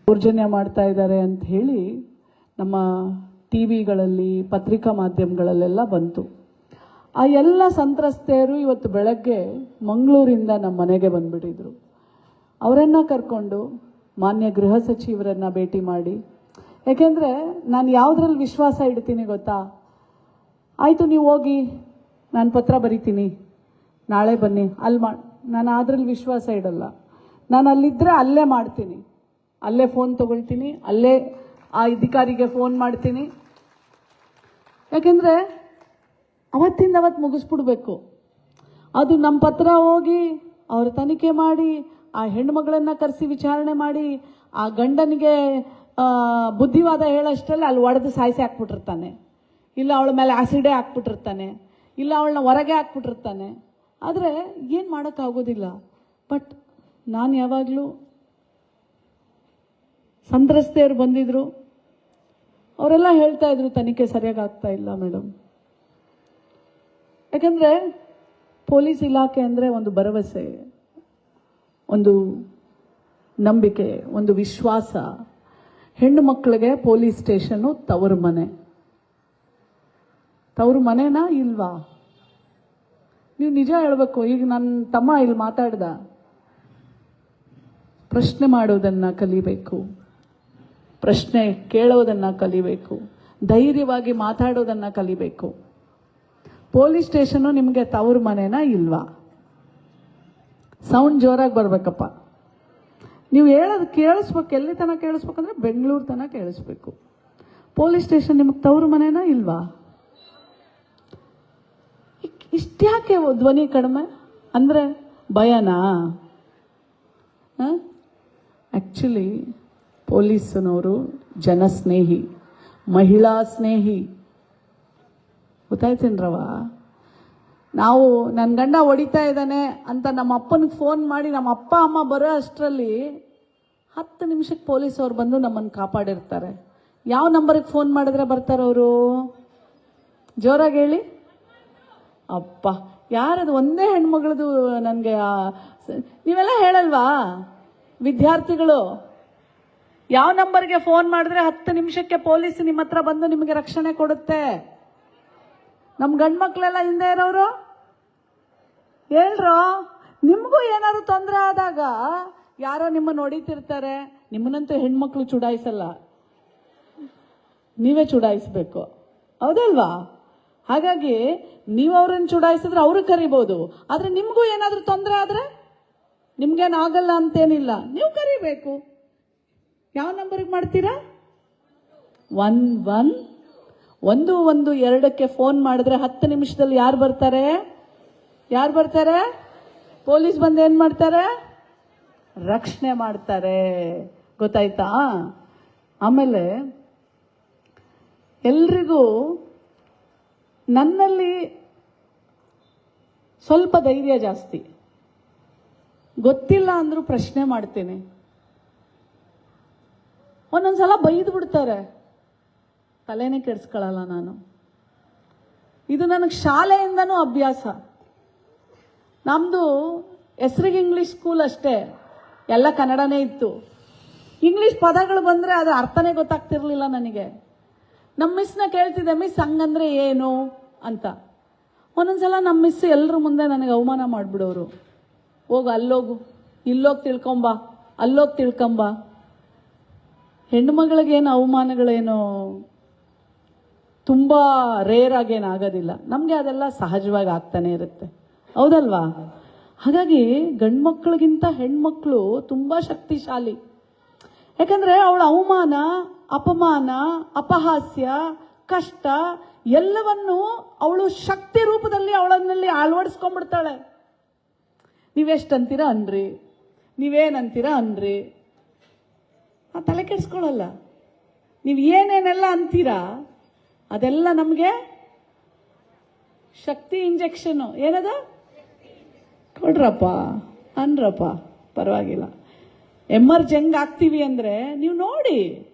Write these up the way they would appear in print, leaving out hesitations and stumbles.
ದೌರ್ಜನ್ಯ ಮಾಡ್ತಾ ಇದ್ದಾರೆ ಅಂತ ಹೇಳಿ ನಮ್ಮ ಟಿವಿಗಳಲ್ಲಿ ಪತ್ರಿಕಾ ಮಾಧ್ಯಮಗಳಲ್ಲೆಲ್ಲ ಬಂತು. ಆ ಎಲ್ಲ ಸಂತ್ರಸ್ತೆಯರು ಇವತ್ತು ಬೆಳಗ್ಗೆ ಮಂಗಳೂರಿಂದ ನಮ್ಮ ಮನೆಗೆ ಬಂದ್ಬಿಟ್ಟಿದ್ರು. ಅವರನ್ನು ಕರ್ಕೊಂಡು ಮಾನ್ಯ ಗೃಹ ಸಚಿವರನ್ನ ಭೇಟಿ ಮಾಡಿ, ಯಾಕೆಂದರೆ ನಾನು ಯಾವುದ್ರಲ್ಲಿ ವಿಶ್ವಾಸ ಇಡ್ತೀನಿ ಗೊತ್ತಾ, ಆಯಿತು ನೀವು ಹೋಗಿ ನಾನು ಪತ್ರ ಬರಿತೀನಿ ನಾಳೆ ಬನ್ನಿ ಅಲ್ಲಿ ನಾನು ಅದರಲ್ಲಿ ವಿಶ್ವಾಸ ಇಡಲ್ಲ. ನಾನು ಅಲ್ಲಿದ್ದರೆ ಅಲ್ಲೇ ಮಾಡ್ತೀನಿ, ಅಲ್ಲೇ ಫೋನ್ ತಗೊಳ್ತೀನಿ, ಅಲ್ಲೇ ಆ ಅಧಿಕಾರಿಗೆ ಫೋನ್ ಮಾಡ್ತೀನಿ. ಯಾಕೆಂದರೆ ಅವತ್ತಿಂದ ಅವತ್ತು ಮುಗಿಸ್ಬಿಡ್ಬೇಕು. ಅದು ನಮ್ಮ ಪತ್ರ ಹೋಗಿ ಅವರು ತನಿಖೆ ಮಾಡಿ ಆ ಹೆಣ್ಣುಮಗಳನ್ನು ಕರೆಸಿ ವಿಚಾರಣೆ ಮಾಡಿ ಆ ಗಂಡನಿಗೆ ಬುದ್ಧಿವಾದ ಹೇಳೋಷ್ಟರಲ್ಲಿ ಅಲ್ಲಿ ಒಡೆದು ಸಾಯಿಸಿ ಹಾಕ್ಬಿಟ್ಟಿರ್ತಾನೆ, ಇಲ್ಲ ಅವಳ ಮೇಲೆ ಆಸಿಡೇ ಹಾಕ್ಬಿಟ್ಟಿರ್ತಾನೆ, ಇಲ್ಲ ಅವಳನ್ನ ಹೊರಗೆ ಹಾಕ್ಬಿಟ್ಟಿರ್ತಾನೆ. ಆದರೆ ಏನು ಮಾಡೋಕ್ಕಾಗೋದಿಲ್ಲ. ಬಟ್ ನಾನು ಯಾವಾಗಲೂ ಸಂತ್ರಸ್ತೆಯರು ಬಂದಿದ್ರು, ಅವರೆಲ್ಲ ಹೇಳ್ತಾ ಇದ್ರು ತನಿಖೆ ಸರಿಯಾಗಿ ಆಗ್ತಾ ಇಲ್ಲ ಮೇಡಮ್. ಯಾಕಂದರೆ ಪೊಲೀಸ್ ಇಲಾಖೆ ಅಂದರೆ ಒಂದು ಭರವಸೆ, ಒಂದು ನಂಬಿಕೆ, ಒಂದು ವಿಶ್ವಾಸ. ಹೆಣ್ಣು ಮಕ್ಕಳಿಗೆ ಪೊಲೀಸ್ ಸ್ಟೇಷನ್ನು ತವರು ಮನೆ. ತವರು ಮನೆನಾ ಇಲ್ವಾ? ನೀವು ನಿಜ ಹೇಳಬೇಕು. ಈಗ ನನ್ನ ತಮ್ಮ ಇಲ್ಲಿ ಮಾತಾಡ್ದ, ಪ್ರಶ್ನೆ ಮಾಡೋದನ್ನು ಕಲಿಬೇಕು, ಪ್ರಶ್ನೆ ಕೇಳೋದನ್ನು ಕಲಿಬೇಕು, ಧೈರ್ಯವಾಗಿ ಮಾತಾಡೋದನ್ನು ಕಲಿಬೇಕು. ಪೊಲೀಸ್ ಸ್ಟೇಷನ್ನು ನಿಮಗೆ ತವರು ಮನೆನಾ ಇಲ್ವಾ? ಸೌಂಡ್ ಜೋರಾಗಿ ಬರ್ಬೇಕಪ್ಪ. ನೀವು ಹೇಳೋದು ಕೇಳಿಸ್ಬೇಕು. ಎಲ್ಲಿ ತನಕ ಕೇಳಿಸ್ಬೇಕಂದ್ರೆ ಬೆಂಗಳೂರು ತನಕ ಕೇಳಿಸ್ಬೇಕು. ಪೊಲೀಸ್ ಸ್ಟೇಷನ್ ನಿಮಗೆ ತವರು ಮನೆನಾ ಇಲ್ವಾ? ಇಷ್ಟ್ಯಾಕೆ ಧ್ವನಿ ಕಡಿಮೆ ಅಂದರೆ ಭಯನಾ? ಆ್ಯಕ್ಚುಲಿ ಪೊಲೀಸನವರು ಜನಸ್ನೇಹಿ, ಮಹಿಳಾ ಸ್ನೇಹಿ. ಗೊತ್ತಾಯ್ತೇನ್ರವ? ನಾವು ನನ್ನ ಗಂಡ ಹೊಡಿತಾ ಇದ್ದಾನೆ ಅಂತ ನಮ್ಮ ಅಪ್ಪನಿಗೆ ಫೋನ್ ಮಾಡಿ ನಮ್ಮ ಅಪ್ಪ ಅಮ್ಮ ಬರೋ ಅಷ್ಟರಲ್ಲಿ 10 ನಿಮಿಷಕ್ಕೆ ಪೊಲೀಸವ್ರು ಬಂದು ನಮ್ಮನ್ನು ಕಾಪಾಡಿರ್ತಾರೆ. ಯಾವ ನಂಬರಿಗೆ ಫೋನ್ ಮಾಡಿದ್ರೆ ಬರ್ತಾರವರು? ಜೋರಾಗಿ ಹೇಳಿ. ಅಪ್ಪ, ಯಾರದು? ಒಂದೇ ಹೆಣ್ಮಗಳದು ನನಗೆ. ನೀವೆಲ್ಲ ಹೇಳಲ್ವಾ ವಿದ್ಯಾರ್ಥಿಗಳು? ಯಾವ ನಂಬರ್ಗೆ ಫೋನ್ ಮಾಡಿದ್ರೆ 10 ನಿಮಿಷಕ್ಕೆ ಪೊಲೀಸ್ ನಿಮ್ಮ ಹತ್ರ ಬಂದು ನಿಮಗೆ ರಕ್ಷಣೆ ಕೊಡುತ್ತೆ? ನಮ್ಮ ಗಂಡು ಮಕ್ಕಳೆಲ್ಲ ಹಿಂದೆ ಇರೋರು ಹೇಳ್ರೋ. ನಿಮಗೂ ಏನಾದ್ರು ತೊಂದರೆ ಆದಾಗ ಯಾರೋ ನಿಮ್ಮನ್ನು ಹೊಡಿತಿರ್ತಾರೆ. ನಿಮ್ಮನ್ನಂತೂ ಹೆಣ್ಮಕ್ಳು ಚುಡಾಯಿಸಲ್ಲ, ನೀವೇ ಚುಡಾಯಿಸ್ಬೇಕು, ಹೌದಲ್ವಾ? ಹಾಗಾಗಿ ನೀವು ಅವ್ರನ್ನ ಚುಡಾಯಿಸಿದ್ರೆ ಅವರು ಕರಿಬೋದು. ಆದರೆ ನಿಮಗೂ ಏನಾದರೂ ತೊಂದರೆ ಆದರೆ ನಿಮ್ಗೇನಾಗಲ್ಲ ಅಂತೇನಿಲ್ಲ, ನೀವು ಕರಿಬೇಕು. ಯಾವ ನಂಬರ್ಗೆ ಮಾಡ್ತೀರಾ? 112ಕ್ಕೆ ಫೋನ್ ಮಾಡಿದ್ರೆ 10 ನಿಮಿಷದಲ್ಲಿ ಯಾರು ಬರ್ತಾರೆ? ಯಾರು ಬರ್ತಾರೆ? ಪೊಲೀಸ್ ಬಂದು ಏನು ಮಾಡ್ತಾರೆ? ರಕ್ಷಣೆ ಮಾಡ್ತಾರೆ. ಗೊತ್ತಾಯ್ತಾ? ಆಮೇಲೆ ಎಲ್ರಿಗೂ ನನ್ನಲ್ಲಿ ಸ್ವಲ್ಪ ಧೈರ್ಯ ಜಾಸ್ತಿ. ಗೊತ್ತಿಲ್ಲ ಅಂದ್ರೂ ಪ್ರಶ್ನೆ ಮಾಡ್ತೀನಿ. ಒಂದೊಂದ್ಸಲ ಬೈದು ಬಿಡ್ತಾರೆ, ತಲೆನೇ ಕೆಡಿಸ್ಕೊಳ್ಳಲ್ಲ ನಾನು. ಇದು ನನಗೆ ಶಾಲೆಯಿಂದನೂ ಅಭ್ಯಾಸ. ನಮ್ಮದು ಹೆಸರಿಗೆ ಇಂಗ್ಲೀಷ್ ಸ್ಕೂಲ್ ಅಷ್ಟೇ, ಎಲ್ಲ ಕನ್ನಡನೇ ಇತ್ತು. ಇಂಗ್ಲೀಷ್ ಪದಗಳು ಬಂದರೆ ಅದರ ಅರ್ಥನೇ ಗೊತ್ತಾಗ್ತಿರ್ಲಿಲ್ಲ ನನಗೆ. ನಮ್ಮ ಮಿಸ್ನ ಕೇಳ್ತಿದ್ದೆ, ಮಿಸ್ ಹಂಗಂದ್ರೆ ಏನು ಅಂತ. ಒಂದೊಂದ್ಸಲ ನಮ್ಮ ಮಿಸ್ ಎಲ್ಲರ ಮುಂದೆ ನನಗೆ ಅವಮಾನ ಮಾಡಿಬಿಡೋರು. ಹೋಗು, ಅಲ್ಲೋಗು, ಇಲ್ಲೋಗಿ ತಿಳ್ಕೊಂಬ, ಅಲ್ಲೋಗಿ ತಿಳ್ಕೊಂಬ. ಹೆಣ್ಣು ಮಗಳಿಗೇನು ಅವಮಾನಗಳೇನು ತುಂಬ ರೇರ್ ಆಗೇನು ಆಗೋದಿಲ್ಲ. ನಮಗೆ ಅದೆಲ್ಲ ಸಹಜವಾಗಿ ಆಗ್ತಾನೆ ಇರುತ್ತೆ, ಹೌದಲ್ವಾ? ಹಾಗಾಗಿ ಗಂಡು ಮಕ್ಕಳಿಗಿಂತ ಹೆಣ್ಮಕ್ಳು ತುಂಬ ಶಕ್ತಿಶಾಲಿ. ಯಾಕಂದರೆ ಅವಳ ಅವಮಾನ, ಅಪಮಾನ, ಅಪಹಾಸ್ಯ, ಕಷ್ಟ ಎಲ್ಲವನ್ನೂ ಅವಳು ಶಕ್ತಿ ರೂಪದಲ್ಲಿ ಅವಳನ್ನಲ್ಲಿ ಅಳವಡಿಸ್ಕೊಂಡ್ಬಿಡ್ತಾಳೆ. ನೀವೆಷ್ಟಂತೀರ ಅನ್ರಿ, ನೀವೇನಂತೀರ ಅನ್ರಿ, ತಲೆ ಕೆಡಿಸ್ಕೊಳ್ಳಲ್ಲ. ನೀವು ಏನೇನೆಲ್ಲ ಅಂತೀರಾ ಅದೆಲ್ಲ ನಮಗೆ ಶಕ್ತಿ ಇಂಜೆಕ್ಷನ್ನು. ಏನದ? ಕೊಡ್ರಪ್ಪ ಅನ್ರಪ್ಪ, ಪರವಾಗಿಲ್ಲ. ಎಮರ್ಜೆಂಗ್ ಆಗ್ತೀವಿ ಅಂದರೆ ನೀವು ನೋಡಿ,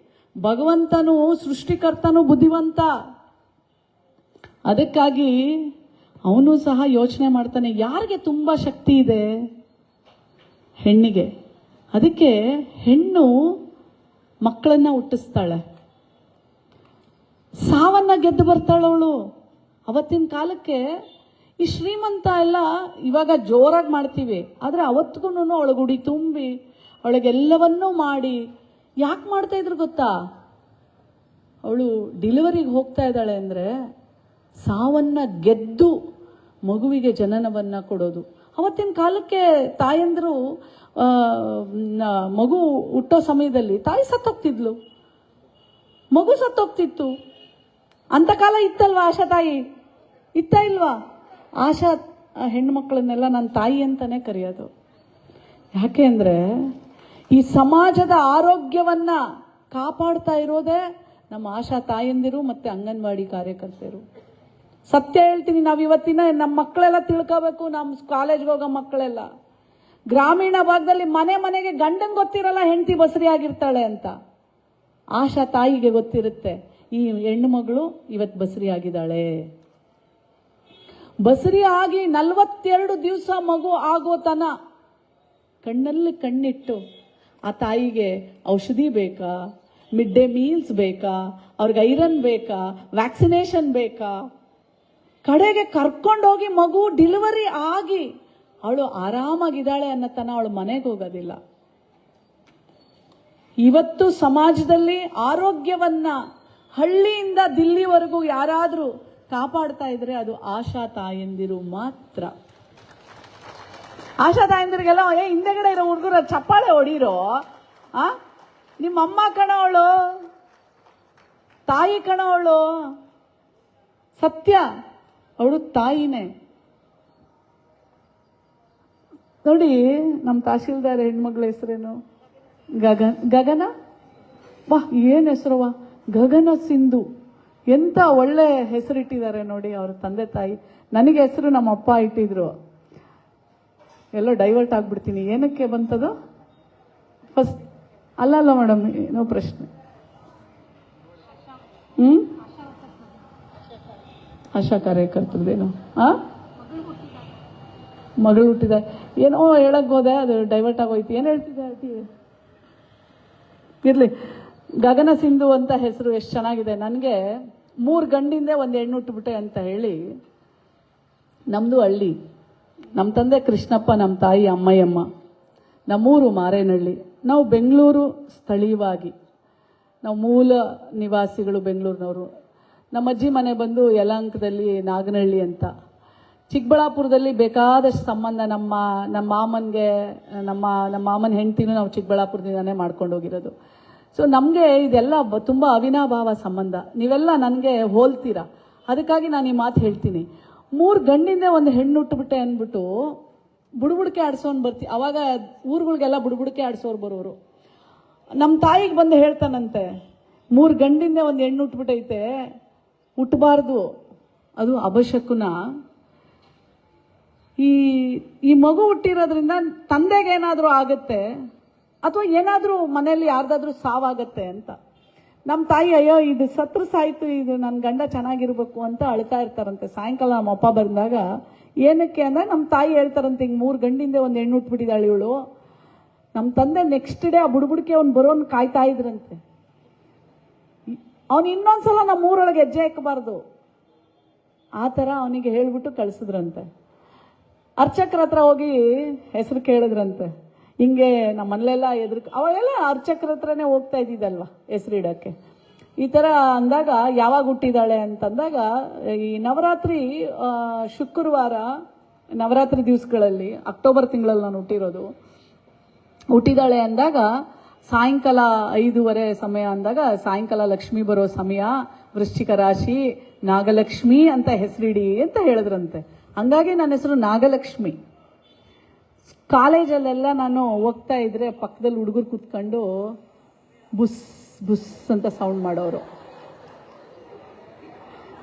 ಭಗವಂತನು ಸೃಷ್ಟಿಕರ್ತನು ಬುದ್ಧಿವಂತ. ಅದಕ್ಕಾಗಿ ಅವನು ಸಹ ಯೋಚನೆ ಮಾಡ್ತಾನೆ, ಯಾರಿಗೆ ತುಂಬ ಶಕ್ತಿ ಇದೆ? ಹೆಣ್ಣಿಗೆ. ಅದಕ್ಕೆ ಹೆಣ್ಣು ಮಕ್ಕಳನ್ನ ಹುಟ್ಟಿಸ್ತಾಳೆ. ಸಾವನ್ನ ಗೆದ್ದು ಬರ್ತಾಳವಳು. ಅವತ್ತಿನ ಕಾಲಕ್ಕೆ ಈ ಶ್ರೀಮಂತ ಎಲ್ಲ ಇವಾಗ ಜೋರಾಗಿ ಮಾಡ್ತೀವಿ, ಆದರೆ ಅವತ್ತಿಗೂ ಅವಳಿಗೆ ಉಡಿ ತುಂಬಿ ಅವಳಿಗೆಲ್ಲವನ್ನೂ ಮಾಡಿ ಯಾಕೆ ಮಾಡ್ತಾ ಇದ್ರು ಗೊತ್ತಾ? ಅವಳು ಡೆಲಿವರಿಗೆ ಹೋಗ್ತಾ ಇದ್ದಾಳೆ ಅಂದರೆ ಸಾವನ್ನ ಗೆದ್ದು ಮಗುವಿಗೆ ಜನನವನ್ನು ಕೊಡೋದು. ಅವತ್ತಿನ ಕಾಲಕ್ಕೆ ತಾಯಂದರು ಮಗು ಹುಟ್ಟೋ ಸಮಯದಲ್ಲಿ ತಾಯಿ ಸತ್ತೋಗ್ತಿದ್ಲು, ಮಗು ಸತ್ತೋಗ್ತಿತ್ತು. ಅಂತ ಕಾಲ ಇತ್ತಲ್ವಾ? ಆಶಾ ತಾಯಿ ಇತ್ತ ಇಲ್ವಾ? ಆಶಾ ಹೆಣ್ಮಕ್ಳನ್ನೆಲ್ಲ ನನ್ನ ತಾಯಿ ಅಂತಾನೆ ಕರೆಯೋದು. ಯಾಕೆ ಅಂದರೆ ಈ ಸಮಾಜದ ಆರೋಗ್ಯವನ್ನ ಕಾಪಾಡ್ತಾ ಇರೋದೇ ನಮ್ಮ ಆಶಾ ತಾಯಂದಿರು ಮತ್ತೆ ಅಂಗನವಾಡಿ ಕಾರ್ಯಕರ್ತರು. ಸತ್ಯ ಹೇಳ್ತೀನಿ, ನಾವು ಇವತ್ತಿನ ನಮ್ಮ ಮಕ್ಕಳೆಲ್ಲ ತಿಳ್ಕೋಬೇಕು. ನಮ್ಮ ಕಾಲೇಜ್ಗೆ ಹೋಗೋ ಮಕ್ಕಳೆಲ್ಲ ಗ್ರಾಮೀಣ ಭಾಗದಲ್ಲಿ ಮನೆ ಮನೆಗೆ ಗಂಡನ್ ಗೊತ್ತಿರಲ್ಲ ಹೆಂಡತಿ ಬಸರಿ ಆಗಿರ್ತಾಳೆ ಅಂತ. ಆಶಾ ತಾಯಿಗೆ ಗೊತ್ತಿರುತ್ತೆ, ಈ ಹೆಣ್ಣು ಮಗಳು ಇವತ್ತು ಬಸರಿ ಆಗಿದ್ದಾಳೆ. ಬಸರಿ ಆಗಿ 42 ದಿವಸ ಮಗು ಆಗೋತನ ಕಣ್ಣಲ್ಲಿ ಕಣ್ಣಿಟ್ಟು ಆ ತಾಯಿಗೆ ಔಷಧಿ ಬೇಕಾ, ಮಿಡ್ ಡೇ ಮೀಲ್ಸ್ ಬೇಕಾ, ಅವ್ರಿಗೆ ಐರನ್ ಬೇಕಾ, ವ್ಯಾಕ್ಸಿನೇಷನ್ ಬೇಕಾ, ಕಡೆಗೆ ಕರ್ಕೊಂಡೋಗಿ ಮಗು ಡೆಲಿವರಿ ಆಗಿ ಅವಳು ಆರಾಮಾಗಿದ್ದಾಳೆ ಅನ್ನತನ ಅವಳು ಮನೆಗೆ ಹೋಗೋದಿಲ್ಲ. ಇವತ್ತು ಸಮಾಜದಲ್ಲಿ ಆರೋಗ್ಯವನ್ನ ಹಳ್ಳಿಯಿಂದ ದಿಲ್ಲಿವರೆಗೂ ಯಾರಾದರೂ ಕಾಪಾಡ್ತಾ ಇದ್ರೆ ಅದು ಆಶಾ ತಾಯಂದಿರು ಮಾತ್ರ. ಆಶಾ ತಾಯಂದಿರಿಗೆಲ್ಲ ಹಿಂದೆಗಡೆ ಇರೋ ಹುಡುಗರ ಚಪ್ಪಾಳೆ ಹೊಡೀರೋ, ನಿಮ್ಮಮ್ಮ ಕಣವಳು, ತಾಯಿ ಕಣವಳು. ಸತ್ಯ, ಅವಳು ತಾಯಿನೇ. ನೋಡಿ, ನಮ್ಮ ತಹಶೀಲ್ದಾರ್ ಹೆಣ್ಮಗಳ ಹೆಸರೇನು? ಗಗನ. ವಾ, ಏನ್ ಹೆಸರವ, ಗಗನ ಸಿಂಧು. ಎಂತ ಒಳ್ಳೆ ಹೆಸರಿಟ್ಟಿದ್ದಾರೆ ನೋಡಿ ಅವ್ರ ತಂದೆ ತಾಯಿ. ನನಗೆ ಹೆಸರು ನಮ್ಮ ಅಪ್ಪ ಇಟ್ಟಿದ್ರು. ಎಲ್ಲೋ ಡೈವರ್ಟ್ ಆಗ್ಬಿಡ್ತೀನಿ. ಏನಕ್ಕೆ ಬಂತದು ಫಸ್ಟ್? ಅಲ್ಲ ಮೇಡಮ್, ಏನೋ ಪ್ರಶ್ನೆ. ಆಶಾ ಕಾರ್ಯಕರ್ತರದೇನು? ಮಗಳು ಹುಟ್ಟಿದ ಏನೋ ಹೇಳಕ್ ಹೋದೆ, ಅದು ಡೈವರ್ಟ್ ಆಗೋಯ್ತು. ಏನ್ ಹೇಳ್ತಿದ್ದೆ? ಇರ್ಲಿ. ಗಗನ ಸಿಂಧು ಅಂತ ಹೆಸರು ಎಷ್ಟು ಚೆನ್ನಾಗಿದೆ. ನನಗೆ 3 ಗಂಡಿಂದೆ 1 ಹೆಣ್ಣು ಹುಟ್ಟುಬಿಟ್ಟೆ ಅಂತ ಹೇಳಿ, ನಮ್ದು ಹಳ್ಳಿ. ನಮ್ಮ ತಂದೆ ಕೃಷ್ಣಪ್ಪ, ನಮ್ಮ ತಾಯಿ ಅಮ್ಮಯ್ಯಮ್ಮ, ನಮ್ಮೂರು ಮಾರೇನಹಳ್ಳಿ. ನಾವು ಬೆಂಗಳೂರು ಸ್ಥಳೀಯವಾಗಿ, ನಾವು ಮೂಲ ನಿವಾಸಿಗಳು ಬೆಂಗಳೂರಿನವರು. ನಮ್ಮ ಅಜ್ಜಿ ಮನೆ ಬಂದು ಯಲಹಂಕದಲ್ಲಿ ನಾಗನಹಳ್ಳಿ ಅಂತ. ಚಿಕ್ಕಬಳ್ಳಾಪುರದಲ್ಲಿ ಬೇಕಾದಷ್ಟು ಸಂಬಂಧ. ನಮ್ಮ ಮಾಮನ್ಗೆ ನಮ್ಮ ಮಾಮನ ಹೆಂಡ್ತಿನೂ ನಾವು ಚಿಕ್ಕಬಳ್ಳಾಪುರದಿಂದಾನೇ ಮಾಡ್ಕೊಂಡು ಹೋಗಿರೋದು. ಸೊ ನಮಗೆ ಇದೆಲ್ಲ ತುಂಬ ಅವಿನಾಭಾವ ಸಂಬಂಧ. ನೀವೆಲ್ಲ ನನಗೆ ಹೋಲ್ತೀರಾ, ಅದಕ್ಕಾಗಿ ನಾನು ಈ ಮಾತು ಹೇಳ್ತೀನಿ. 3 ಗಂಡಿಂದ 1 ಹೆಣ್ಣು ಹುಟ್ಟುಬಿಟ್ಟೆ ಅಂದ್ಬಿಟ್ಟು ಬುಡುಬುಡಿಕೆ ಆಡ್ಸೋನ್ ಬರ್ತಿ. ಅವಾಗ ಊರುಗಳಿಗೆಲ್ಲ ಬುಡುಬುಡಿಕೆ ಆಡ್ಸೋರು ಬರೋರು. ನಮ್ಮ ತಾಯಿಗೆ ಬಂದು ಹೇಳ್ತಾನಂತೆ, 3 ಗಂಡಿಂದ 1 ಹೆಣ್ಣು ಹುಟ್ಟುಬಿಟ್ಟೈತೆ, ಹುಟ್ಟಬಾರ್ದು, ಅದು ಅಪಶಕುನ. ಈ ಮಗು ಹುಟ್ಟಿರೋದ್ರಿಂದ ತಂದೆಗೆ ಏನಾದರೂ ಆಗುತ್ತೆ ಅಥವಾ ಏನಾದರೂ ಮನೆಯಲ್ಲಿ ಯಾರ್ದಾದ್ರೂ ಸಾವಾಗತ್ತೆ ಅಂತ. ನಮ್ಮ ತಾಯಿ, ಅಯ್ಯೋ ಇದು ಸತ್ರು ಸಾಯ್ತು, ಇದು ನನ್ನ ಗಂಡ ಚೆನ್ನಾಗಿರ್ಬೇಕು ಅಂತ ಅಳ್ತಾ ಇರ್ತಾರಂತೆ. ಸಾಯಂಕಾಲ ನಮ್ಮ ಅಪ್ಪ ಬಂದಾಗ ಏನಕ್ಕೆ ಅಂದ್ರೆ ನಮ್ಮ ತಾಯಿ ಹೇಳ್ತಾರಂತೆ, ಹಿಂಗೆ 3 ಗಂಡಿಂದ 1 ಹೆಣ್ಣು ಹುಟ್ಬಿಟ್ಟಿದ್ದಾಳೆ ಇವಳು. ನಮ್ಮ ತಂದೆ ನೆಕ್ಸ್ಟ್ ಡೇ ಆ ಬುಡುಬುಡಿಕೆ ಅವ್ನು ಬರೋನ್ ಕಾಯ್ತಾ ಇದ್ರಂತೆ. ಅವನು ಇನ್ನೊಂದ್ಸಲ ನಮ್ಮ ಊರೊಳಗೆ ಹೆಜ್ಜೆ ಹಾಕಬಾರ್ದು, ಆ ಥರ ಅವನಿಗೆ ಹೇಳ್ಬಿಟ್ಟು ಕಳಿಸಿದ್ರಂತೆ. ಅರ್ಚಕ್ರ ಹತ್ರ ಹೋಗಿ ಹೆಸರು ಕೇಳಿದ್ರಂತೆ. ಹಿಂಗೆ ನಮ್ಮ ಮನೇಲೆಲ್ಲ ಅವಾಗೆಲ್ಲ ಅರ್ಚಕ್ರ ಹತ್ರನೇ ಹೋಗ್ತಾ ಇದ್ದಿದ್ದಲ್ವ ಹೆಸರಿಡಕ್ಕೆ. ಈ ಥರ ಅಂದಾಗ ಯಾವಾಗ ಹುಟ್ಟಿದಾಳೆ ಅಂತಂದಾಗ, ಈ ನವರಾತ್ರಿ ಶುಕ್ರವಾರ ನವರಾತ್ರಿ ದಿವಸಗಳಲ್ಲಿ ಅಕ್ಟೋಬರ್ ತಿಂಗಳಲ್ಲಿ ನಾನು ಹುಟ್ಟಿದಾಳೆ ಅಂದಾಗ ಸಾಯಂಕಾಲ 5:15 ಸಮಯ ಅಂದಾಗ, ಸಾಯಂಕಾಲ ಲಕ್ಷ್ಮಿ ಬರೋ ಸಮಯ, ವೃಶ್ಚಿಕ ರಾಶಿ, ನಾಗಲಕ್ಷ್ಮಿ ಅಂತ ಹೆಸರಿಡಿ ಅಂತ ಹೇಳಿದ್ರಂತೆ. ಹಂಗಾಗಿ ನನ್ನ ಹೆಸರು ನಾಗಲಕ್ಷ್ಮಿ. ಕಾಲೇಜಲ್ಲೆಲ್ಲ ನಾನು ಹೋಗ್ತಾ ಇದ್ರೆ ಪಕ್ಕದಲ್ಲಿ ಹುಡುಗರು ಕೂತ್ಕೊಂಡು ಬುಸ್ ಬುಸ್ ಅಂತ ಸೌಂಡ್ ಮಾಡೋರು.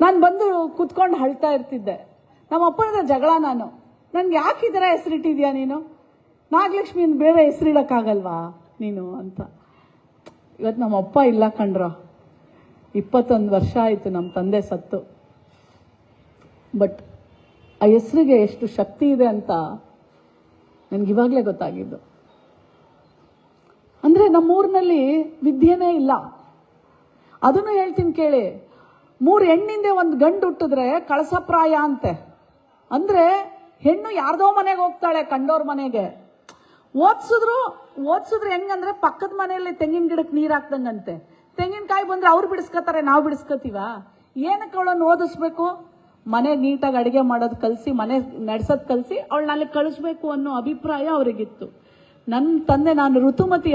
ನಾನು ಬಂದು ಕೂತ್ಕೊಂಡು ಅಳ್ತಾ ಇರ್ತಿದ್ದೆ. ನಮ್ಮ ಅಪ್ಪನ ಜಗಳ. ನನ್ಗೆ ಯಾಕೆ ಈ ಥರ ಹೆಸರಿಟ್ಟಿದ್ಯಾ ನೀನು? ನಾಗಲಕ್ಷ್ಮಿ ಬೇರೆ ಹೆಸರಿಡಕ್ಕಾಗಲ್ವಾ ನೀನು ಅಂತ. ಇವತ್ತು ನಮ್ಮ ಅಪ್ಪ ಇಲ್ಲ ಕಣ್ರ. 21 ವರ್ಷ ಆಯಿತು ನಮ್ಮ ತಂದೆ ಸತ್ತು. ಬಟ್ ಆ ಹೆಸರಿಗೆ ಎಷ್ಟು ಶಕ್ತಿ ಇದೆ ಅಂತ ನನಗಿವಾಗಲೇ ಗೊತ್ತಾಗಿದ್ದು. ಅಂದ್ರೆ ನಮ್ಮೂರಿನಲ್ಲಿ ವಿದ್ಯೆನೇ ಇಲ್ಲ. ಅದನ್ನು ಹೇಳ್ತೀನಿ ಕೇಳಿ. 3 ಹೆಣ್ಣಿಂದೆ ಒಂದು ಗಂಡು ಹುಟ್ಟಿದ್ರೆ ಕಳಸಪ್ರಾಯ ಅಂತೆ. ಅಂದ್ರೆ ಹೆಣ್ಣು ಯಾರ್ದೋ ಮನೆಗೆ ಹೋಗ್ತಾಳೆ, ಕಂಡೋರ್ ಮನೆಗೆ. ಓದ್ಸಿದ್ರು ಹೆಂಗಂದ್ರೆ ಪಕ್ಕದ ಮನೆಯಲ್ಲಿ ತೆಂಗಿನ ಗಿಡಕ್ಕೆ ನೀರ್ ಹಾಕ್ದಂಗಂತೆ. ತೆಂಗಿನಕಾಯಿ ಬಂದ್ರೆ ಅವ್ರು ಬಿಡಿಸ್ಕೊತಾರೆ, ನಾವು ಬಿಡಿಸ್ಕೊತೀವ? ಏನಕ್ಕೆ ಅವಳನ್ನು ಓದಿಸ್ಬೇಕು? ಮನೆ ನೀಟಾಗಿ ಅಡಿಗೆ ಮಾಡೋದು ಕಲಿಸಿ, ಮನೆ ನಡೆಸೋದು ಕಲಿಸಿ ಅವಳನ್ನ ಅಲ್ಲಿ ಕಳಿಸ್ಬೇಕು ಅನ್ನೋ ಅಭಿಪ್ರಾಯ ಅವರಿಗಿತ್ತು. ನನ್ನ ತಂದೆ, ನಾನು ಋತುಮತಿ